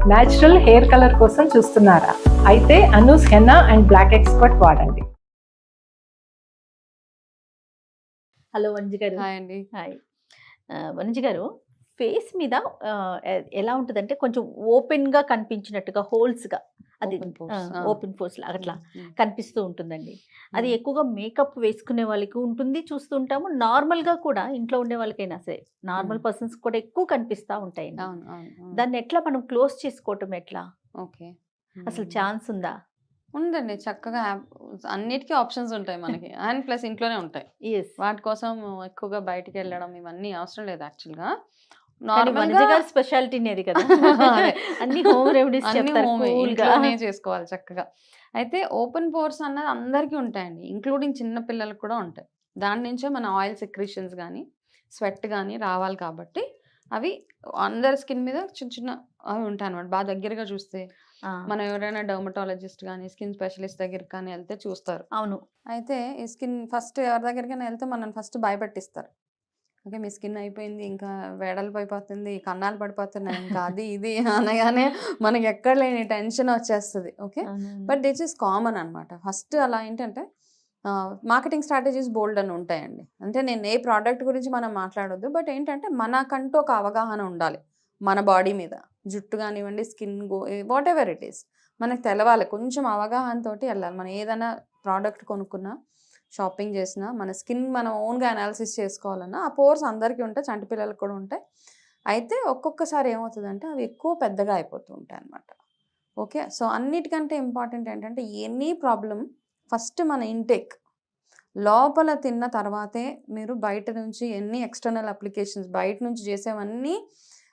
Natural hair colour కోసం చూస్తున్నారా? అయితే Anoos henna and black expert వాడండి. హలో వంజి గారు. హాయ్ అండి. హాయ్. వంజి గారు, ఫేస్ మీద ఎలా ఉంటదంటే కొంచెం ఓపెన్‌గా కనిపించినట్టుగా హోల్స్‌గా అది ఓపెన్ పోర్స్. ఓపెన్ పోర్స్‌లా అట్లా కనిపిస్తూ ఉంటుందండి. అది ఎక్కువగా మేకప్ వేసుకునే వాళ్ళకి ఉంటుంది, చూస్తూ ఉంటాము. నార్మల్‌గా కూడా ఇంట్లో ఉండే వాళ్ళకైనా సరే, నార్మల్ పర్సన్స్ కూడా ఎక్కువ కనిపిస్తా ఉంటాయండి. అవును. అవును. దాన్ని ఎట్లా మనం క్లోజ్ చేసుకోవటం ఎట్లా? ఓకే. అసలు ఛాన్స్ ఉందా? ఉందండి. చక్కగా అన్నిటికి ఆప్షన్స్ ఉంటాయి మనకి. అండ్ ప్లస్ ఇంట్లోనే ఉంటాయి. యెస్. వాటి కోసం ఎక్కువగా బయటికెళ్ళడం ఇవన్నీ అవసరం లేదు యాక్చువల్‌గా. కానీ వంజి నార్మల్‌గా గారి స్పెషాలిటీనే అది కదా! అదే. అన్ని హోమ్ రెమెడీస్ అన్నీ చెప్తారు హోమే. కూల్‌గా. ఇంట్లోనే చేసుకోవాలి చక్కగా. అయితే ఓపెన్ పోర్స్ అన్నది అందరికీ ఉంటాయండి. ఇంక్లూడింగ్ చిన్న పిల్లలకి కూడా ఉంటాయి. దాని నుంచే మన ఆయిల్ సెక్రీషన్స్ గానీ, స్వెట్ గానీ రావాలి కాబట్టి అవి అందరి స్కిన్ మీద చిన్న చిన్న అవి ఉంటాయన్నమాట. బాగా దగ్గరగా చూస్తే ఆ! మనం ఎవరైనా డెర్మటాలజిస్ట్ గానీ, స్కిన్ స్పెషలిస్ట్ దగ్గరికి కానీ ఎళ్తే చూస్తారు. అవును. అయితే ఈ స్కిన్ ఫస్ట్ ఎవరి దగ్గరికైనా ఎళ్తే మనల్ని ఫస్ట్ భయపెట్టిస్తారు. ఓకే. మీ స్కిన్ అయిపోయింది. ఇంకా వెడల్పు అయిపోతుంది. కన్నాలు పడిపోతున్నాయి. ఇంకా అది ఇది అనగానే మనకి ఎక్కడ లేని టెన్షన్ వచ్చేస్తది. ఓకే. అవునవును. బట్ దిస్ ఈస్ కామన్ అనమాట. ఫస్ట్ అలా ఏంటంటే మార్కెటింగ్ స్ట్రాటజీస్ బోల్డ్ అని ఉంటాయండి. అంటే నేను ఏ ప్రోడక్ట్ గురించి మనం మాట్లాడొద్దు. బట్ ఏంటంటే మనకంటూ ఒక అవగాహన ఉండాలి. మన బాడీ మీద. జుట్టు కానివ్వండి, స్కిన్ వాటెవర్ ఇట్ ఈస్. మనకు తెలవాలి. కొంచెం అవగాహనతోటి ఎళ్ళాలి. మనం ఏదైనా ప్రోడక్ట్ కొనుక్కున్నా, షాపింగ్ చేసినా, మన స్కిన్ మనం ఓన్‌గా అనాలిసిస్ చేసుకోవాలన్నా, ఆ పోర్స్ అందరికీ ఉంటాయి. చంటి పిల్లలకి కూడా ఉంటాయి. అయితే ఒక్కొక్కసారి ఏమవుతదంటే అవి ఎక్కువ పెద్దగా అయిపోతూ ఉంటాయన్నమాట. ఓకే. సో, అన్నిటికంటే ఇంపార్టెంట్ ఏంటంటే ఎనీ ప్రాబ్లమ్ ఫస్ట్ మన ఇంటేక్. లోపల తిన్న తర్వాతే మీరు బయట నుంచి ఎన్ని ఎక్స్‌టర్నల్ అప్లికేషన్స్ బయట నుంచి చేసేవన్నీ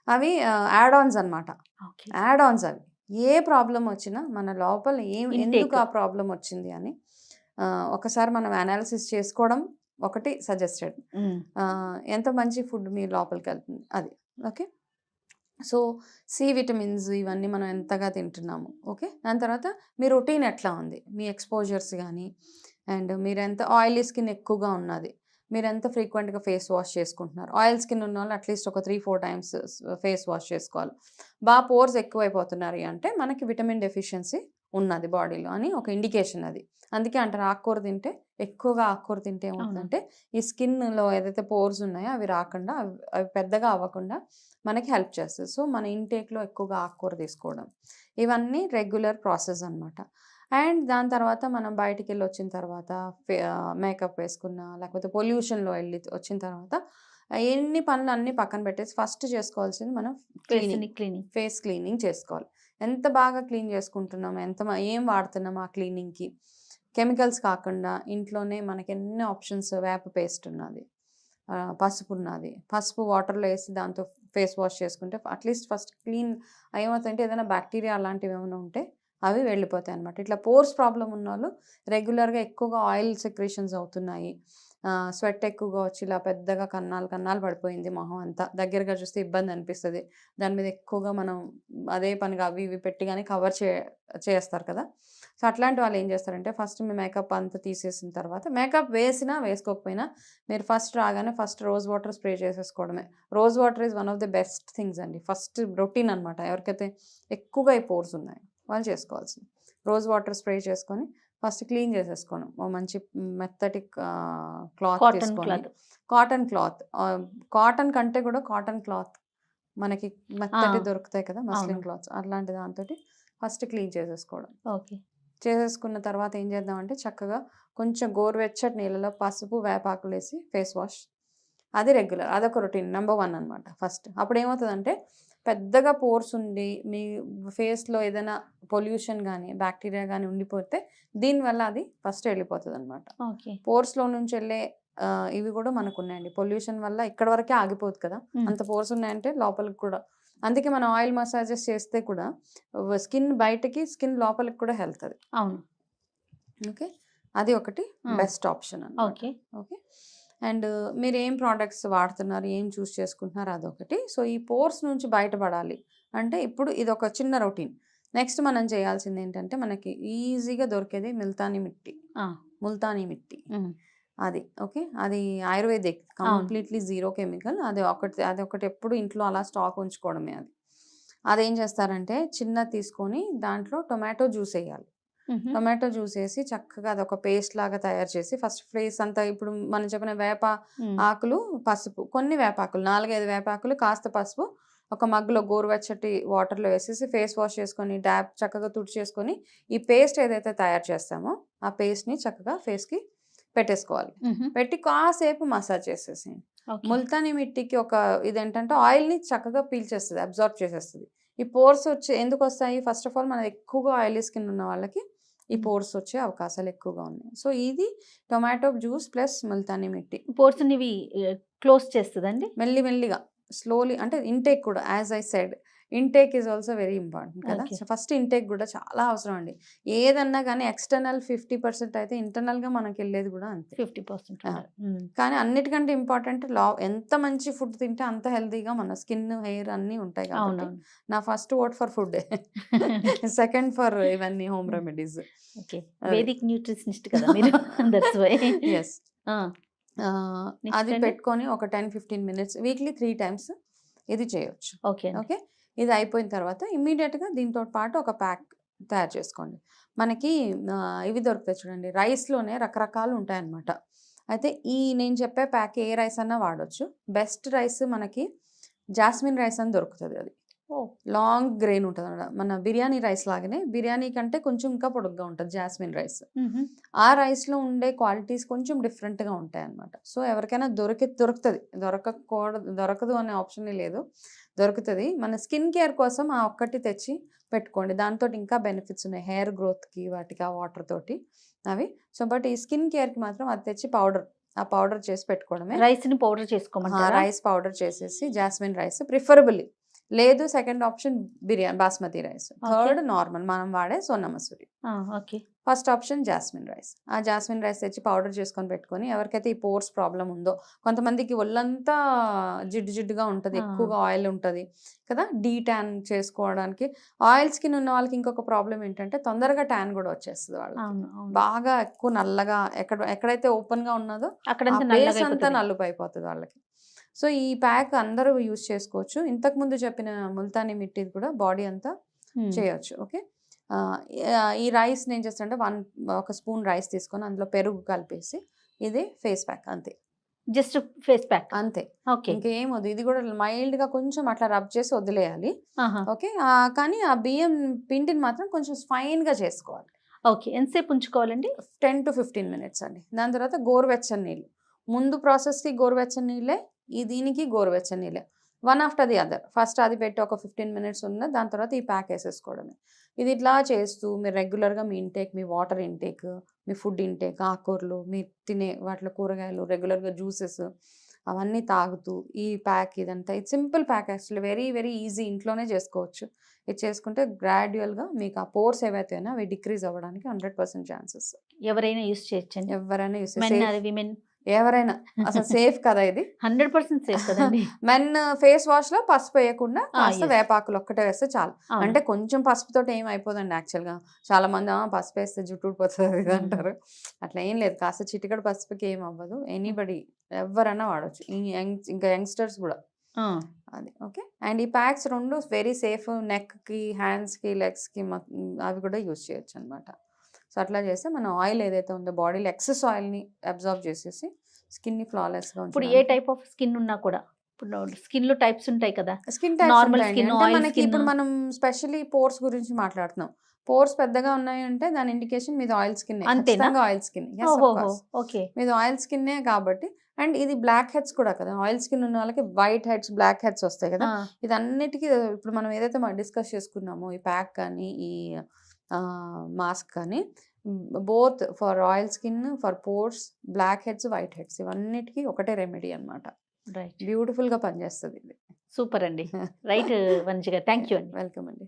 అవి యాడ్ ఆన్స్ అనమాట. ఓకే. యాడ్ ఆన్స్ అవి. ఏ ప్రాబ్లమ్ వచ్చినా మన లోపల ఎందుకు ఇంటేక్. ఆ ప్రాబ్లమ్ వచ్చింది అని ఒకసారి మనం అనాలిసిస్ చేసుకోవడం ఒకటి సజెస్టెడ్. ఎంత మంచి ఫుడ్ మీ లోపలికెళ్తుంది అది. ఓకే. సో, సి విటమిన్స్ ఇవన్నీ మనం ఎంతగా తింటున్నాము. ఓకే. దాని తర్వాత మీ రొటీన్ ఎట్లా ఉంది? మీ ఎక్స్‌పోజర్స్ గానీ, అండ్ మీరెంత ఆయిలీ స్కిన్ ఎక్కువగా ఉన్నది. మీరెంత ఫ్రీక్వెంట్‌గా ఫేస్ వాష్ చేసుకుంటున్నారు. ఆయిల్ స్కిన్ ఉన్నోళ్ళు అట్‌లీస్ట్ ఒక 3, 4 టైమ్స్ ఫేస్ వాష్ చేసుకోవాలి. పోర్స్ ఎక్కువైపోతున్నారు అంటే మనకి విటమిన్ డెఫిషియన్సీ ఉన్నది బాడీలో అని ఒక ఇండికేషన్ అది. అందుకే అంటారు ఆకుకూర తింటే ఎక్కువగా ఆకుకూర తింటే అవును. ఏమవుతుందంటే ఈ స్కిన్‌లో ఏదైతే పోర్స్ ఉన్నాయో అవి రాకుండా అవి పెద్దగా అవ్వకుండా మనకి హెల్ప్ చేస్తది. సో, మన ఇంటేక్‌లో ఎక్కువగా ఆకుకూర తీసుకోవడం. ఇవన్నీ రెగ్యులర్ ప్రాసెస్ అనమాట. అండ్ దాని తర్వాత మనం బయటికెళ్ళి వచ్చిన తర్వాత మేకప్ వేసుకున్నా, లేకపోతే పొల్యూషన్‌లో ఎళ్లి వచ్చిన తర్వాత ఎన్ని పనులు అన్నీ పక్కన పెట్టేసి ఫస్ట్ చేసుకోవాల్సింది మనం క్లీనింగ్. ఫేస్ క్లీనింగ్ చేసుకోవాలి. ఎంత బాగా క్లీన్ చేసుకుంటున్నాం, ఏం వాడుతున్నాం ఆ క్లీనింగ్‌కి. కెమికల్స్ కాకుండా ఇంట్లోనే మనకి ఎన్ని ఆప్షన్స్ వేప పేస్ట్ ఉన్నది. పసుపు ఉన్నది. పసుపు వాటర్‌లో ఏసి దాంతో ఫేస్ వాష్ చేసుకుంటే అట్‌లీస్ట్ ఫస్ట్ క్లీన్ ఏమవుతాయంటే ఏదైనా బాక్టీరియా అలాంటివి ఏమైనా ఉంటే అవి వెళ్ళిపోతాయన్నమాట. ఇట్లా పోర్స్ ప్రాబ్లమ్ ఉన్నోళ్ళు రెగ్యులర్‌గా ఎక్కువగా ఆయిల్ సెక్రీషన్స్ అవుతున్నాయి. స్వెట్ ఎక్కువగా వచ్చి ఇలా పెద్దగా కన్నాలు పడిపోయింది మొహం అంతా. దగ్గరగా చూస్తే ఇబ్బంది అనిపిస్తది. దాని మీద ఎక్కువగా మనం అదే పనిగా అవి ఇవి పెట్టి గాని కవర్ చేస్తారు కదా! సో, అట్లాంటి వాళ్ళు ఏం చేస్తారంటే ఫస్ట్ మీ మేకప్ అంతా తీసేసిన తర్వాత మేకప్ వేసినా, వేసుకోకపోయినా మీరు ఫస్ట్ రాగానే ఫస్ట్ రోజ్ వాటర్ స్ప్రే చేసేసుకోవడమే. Rose water is one of the best things అండి. ఫస్ట్ రొటీన్ అనమాట. ఎవరికైతే ఎక్కువగా ఈ పోర్స్ ఉన్నాయో వాళ్ళు చేసుకోవాల్సింది. రోజ్ వాటర్ స్ప్రే చేసుకొని ఫస్ట్ క్లీన్ చేసేసుకోవడం. ఓ మంచి మెత్తటి క్లాత్ కాటన్ తీసుకొని క్లాత్. కాటన్ క్లాత్ కాటన్ కంటే కూడా కాటన్ క్లాత్ మనకి మెత్తటి దొరుకుతాయి కదా! మస్లిన్ అవును. క్లాత్స్ అలాంటి దాంతోటి ఫస్ట్ క్లీన్ చేసేసుకోవడం. ఓకే. చేసేసుకున్న తర్వాత ఏం చేద్దామంటే చక్కగా కొంచెం గోరువెచ్చటి నీళ్ళలో పసుపు, వేపాకులేసి ఫేస్ వాష్. అది రెగ్యులర్. అదొక రొటీన్ నంబర్ 1 అనమాట ఫస్ట్. అప్పుడేమవుతదంటే పెద్దగా పోర్స్ ఉండి మీ ఫేస్‌లో ఏదైనా పొల్యూషన్ గానీ, బాక్టీరియా గానీ ఉండిపోతే దీనివల్ల అది ఫస్ట్ వెళ్ళిపోతదనమాట. ఓకే. పోర్స్‌లో నుంచి వెళ్ళే ఇవి కూడా మనకున్నాయండి. పొల్యూషన్ వల్ల ఇక్కడి వరకే ఆగిపోదు కదా! అంత పోర్స్ ఉన్నాయంటే లోపలికి కూడా అందుకే మనం ఆయిల్ మసాజెస్ చేస్తే కూడా స్కిన్ బయటకి, స్కిన్ లోపలికి కూడా వెళ్తది. అవును. ఓకే. అది ఒకటి బెస్ట్ ఆప్షన్ అనమాట. ఓకే. ఓకే. అండ్ మీరేం ప్రొడక్ట్స్ వాడుతున్నారు, ఏం చూస్ చేసుకుంటున్నారు అదొకటి. సో, ఈ పోర్స్ నుంచి బయటపడాలి అంటే ఇప్పుడు ఇదొక చిన్న రొటీన్. నెక్స్ట్ మనం చేయాల్సిందేంటంటే మనకి ఈజీగా దొరికేది ముల్తానీ మిట్టి. అది. ఓకే. అది ఆయుర్వేదిక్. Completely zero chemical. అదొకటి ఎప్పుడు ఇంట్లో అలా స్టాక్ ఉంచుకోవడమే అది. అదేం చేస్తారంటే చిన్నది తీసుకొని దాంట్లో టొమాటో జ్యూస్ వేయాలి. టొమాటో జ్యూస్ వేసి చక్కగా అదొక పేస్ట్ లాగా తయారు చేసి ఫస్ట్ ఫేస్ అంతా ఇప్పుడు మనం చెప్పిన వేప ఆకులు, పసుపు, కొన్ని వేపాకులు 4-5 వేపాకులు, కాస్త పసుపు ఒక మగ్గులో గోరువెచ్చటి వాటర్లో వేసేసి ఫేస్ వాష్ చేసుకొని డ్యాప్ చక్కగా తుడిచేసుకొని ఈ పేస్ట్ ఏదైతే తయారు చేస్తామో ఆ పేస్ట్ని చక్కగా ఫేస్కి పెట్టేసుకోవాలి. పెట్టి కాసేపు మసాజ్ చేసేసి ముల్తానీ మిట్టికి ఒక ఇదేంటంటే ఆయిల్ని చక్కగా పీల్చేస్తుంది, అబ్జార్బ్ చేసేస్తుంది. ఈ పోర్స్ వచ్చి ఎందుకు వస్తాయి? ఫస్ట్ ఆఫ్ ఆల్ మనది ఎక్కువగా ఆయిలీ స్కిన్ ఉన్న వాళ్ళకి ఈ పోర్స్ వచ్చే అవకాశాలు ఎక్కువగా ఉన్నాయి. సో ఇది tomato juice plus multani mitti pores ఇవి క్లోజ్ చేస్తుందండి మెల్లిమెల్లిగా స్లోలీ. అంటే ఇంటేక్ కూడా as I said intake is also very important కదా. Okay. సో ఫస్ట్ ఇంటేక్ కూడా చాలా అవసరం అండి. ఏదన్నా కానీ ఎక్స్టర్నల్ 50% అయితే ఇంటర్నల్గా మనకి వెళ్ళేది కూడా అంతే. 50%. కానీ అన్నిటికంటే ఇంపార్టెంట్ ఎంత మంచి ఫుడ్ తింటే అంత హెల్తీగా మన స్కిన్, హెయిర్ అన్నీ ఉంటాయి కాబట్టి అవునవును. నా first vote for food, second for ఇవన్నీ home remedies. Okay, Vedic nutritionist కదా మీరు. That's why. ఎస్ అది పెట్టుకొని ఒక 10-15 minutes వీక్లీ 3 times ఇది చేయొచ్చు. ఓకే ఓకే, ఇది అయిపోయిన తర్వాత ఇమ్మీడియట్గా దీంతో పాటు ఒక ప్యాక్ తయారు చేసుకోండి. మనకి ఇవి దొరుకుతాయి చూడండి, రైస్లోనే రకరకాలు ఉంటాయన్నమాట. అయితే నేను చెప్పే ప్యాక్ ఏ రైస్ అన్నా వాడచ్చు. బెస్ట్ రైస్ మనకి జాస్మిన్ రైస్ అని దొరుకుతుంది. అది లాంగ్ గ్రెయిన్ ఉంటుంది అన్నమాట. మన బిర్యానీ రైస్ లాగానే, బిర్యానీ కంటే కొంచెం ఇంకా పొడుగ్గా ఉంటుంది జాస్మిన్ రైస్. ఆ రైస్లో ఉండే క్వాలిటీస్ కొంచెం డిఫరెంట్గా ఉంటాయి అన్నమాట. సో ఎవరికైనా దొరుకుతుంది, దొరకదు అనే ఆప్షనే లేదు, దొరుకుతుంది. మన స్కిన్ కేర్ కోసం ఆ ఒక్కటి తెచ్చి పెట్టుకోండి. దాంతో ఇంకా బెనిఫిట్స్ ఉన్నాయి హెయిర్ గ్రోత్కి, వాటికి ఆ వాటర్ తోటి అవి. సో బట్ ఈ స్కిన్ కేర్కి మాత్రం అది తెచ్చి ఆ పౌడర్ చేసి పెట్టుకోవడమే. రైస్ని పౌడర్ చేసుకోమంటారా? రైస్ పౌడర్ చేసేసి జాస్మిన్ రైస్ ప్రిఫరబుల్లీ, లేదు second option biryani basmati rice, third normal మనం వాడే Sona Masuri. Okay, first option jasmine rice. ఆ జాస్మిన్ రైస్ తెచ్చి పౌడర్ చేసుకొని పెట్టుకొని ఎవరికైతే ఈ పోర్స్ ప్రాబ్లం ఉందో, కొంతమందికి ఒళ్ళంతా జిడ్డుగా ఉంటుంది, ఎక్కువగా ఆయిల్ ఉంటుంది కదా, ట్యాన్ చేసుకోవడానికి. ఆయిల్ స్కిన్ ఉన్న వాళ్ళకి ఇంకొక ప్రాబ్లం ఏంటంటే తొందరగా ట్యాన్ కూడా వచ్చేస్తుంది వాళ్ళకి. బాగా ఎక్కువ నల్లగా ఎక్కడైతే ఓపెన్గా ఉన్నదో అంతా నలుపు అయిపోతుంది వాళ్ళకి. సో ఈ ప్యాక్ అందరూ యూజ్ చేసుకోవచ్చు. ఇంతకుముందు చెప్పిన ముల్తానీ మిట్టి కూడా బాడీ అంతా చేయొచ్చు. ఓకే, ఈ రైస్ నేను చేస్తానంటే ఒక స్పూన్ రైస్ తీసుకొని అందులో పెరుగు కలిపేసి ఇది ఫేస్ ప్యాక్ అంతే. జస్ట్ ఫేస్ ప్యాక్ అంతే, ఓకే. ఇంకేం వద్దు. ఇది కూడా మైల్డ్గా కొంచెం అట్లా రబ్ చేసి వదిలేయాలి. ఓకే, కానీ ఆ బియ్యం పిండిని మాత్రం కొంచెం ఫైన్గా చేసుకోవాలి. ఓకే, ఎంతసేపు ఉంచుకోవాలండి? 10 to 15 minutes అండి. దాని తర్వాత గోరువెచ్చని నీళ్ళు, ముందు ప్రాసెస్కి గోరువెచ్చని నీళ్ళే, దీనికి గోరువెచ్చని నీళ్ళే, one after the other. First అది పెట్టి ఒక 15 minutes ఉన్న దాని తర్వాత ఈ ప్యాక్ వేసేసుకోవడమే. ఇది ఇట్లా చేస్తూ మీరు రెగ్యులర్గా మీ ఇంటేక్, మీ వాటర్ ఇంటేక్, మీ ఫుడ్ ఇంటేక్, ఆకుకూరలు, మీరు తినే వాటిలో కూరగాయలు, రెగ్యులర్గా జ్యూసెస్ అవన్నీ తాగుతూ ఈ ప్యాక్ ఇదంతా ఇది simple pack, actually very very easy, ఇంట్లోనే చేసుకోవచ్చు. ఇది చేసుకుంటే గ్రాడ్యువల్గా మీకు ఆ పోర్స్ ఏవైతే అయినా అవి డిక్రీజ్ అవ్వడానికి 100% ఛాన్సెస్. ఎవరైనా యూస్ చేయొచ్చండి, ఎవరైనా యూస్ విమెన్ ఎవరైనా. అసలు సేఫ్ కదా ఇది, 100% సేఫ్ కదండి. మెన్ ఫేస్ వాష్ లో పసుపు వేయకుండా కాస్త వేపాకులు ఒక్కటే వేస్తే చాలు. అంటే కొంచెం పసుపుతో ఏం అయిపోదండి. యాక్చువల్గా చాలా మంది పసుపు వేస్తే జుట్టు ఊడిపోతుంది ఇది అంటారు. అట్లా ఏం లేదు, కాస్త చిటికడ పసుపుకి ఏం అవ్వదు. ఎనీబడి ఎవరైనా వాడచ్చు, ఇంకా యంగ్స్టర్స్ కూడా. అది ఓకే. అండ్ ఈ ప్యాక్స్ రెండు వెరీ సేఫ్, నెక్కి, హ్యాండ్స్కి, లెగ్స్కి అవి కూడా యూజ్ చేయొచ్చు అనమాట. సో అట్లా చేస్తే మన ఆయిల్ ఏదైతే ఉందో బాడీలో ఎక్సెస్ ఆయిల్ని అబ్జర్వ్ చేసేసి స్కిన్ని ఫ్లాలెస్గా ఇప్పుడు ఏ టైప్ ఆఫ్ స్కిన్ ఉన్నా కూడా, ఇప్పుడు స్కిన్ లో టైప్స్ ఉంటాయి కదా, స్కిన్ నార్మల్ స్కిన్, మనకి ఇప్పుడు మనం స్పెషల్లీ పోర్స్ గురించి మాట్లాడుతున్నాం. పోర్స్ పెద్దగా ఉన్నాయంటే దాని ఇండికేషన్ మీద ఆయిల్ స్కిన్, ఆయిల్ స్కిన్ మీద ఆయిల్ స్కిన్నే కాబట్టి. అండ్ ఇది బ్లాక్ హెడ్స్ కూడా కదా, ఆయిల్ స్కిన్ ఉన్న వాళ్ళకి వైట్ హెడ్స్, బ్లాక్ హెడ్స్ వస్తాయి కదా. ఇది అన్నిటికీ ఇప్పుడు మనం ఏదైతే మనం డిస్కస్ చేసుకున్నామో ఈ ప్యాక్ కానీ ఈ మాస్క్ కానీ, both for oil skin, for pores, blackheads, whiteheads, ఇవన్నిటికీ ఒకటే రెమెడీ అనమాట. బ్యూటిఫుల్ గా పనిచేస్తుంది ఇది. సూపర్ అండి. రైట్ వంశీ గారు, థ్యాంక్ యూ అండి. వెల్కమ్ అండి.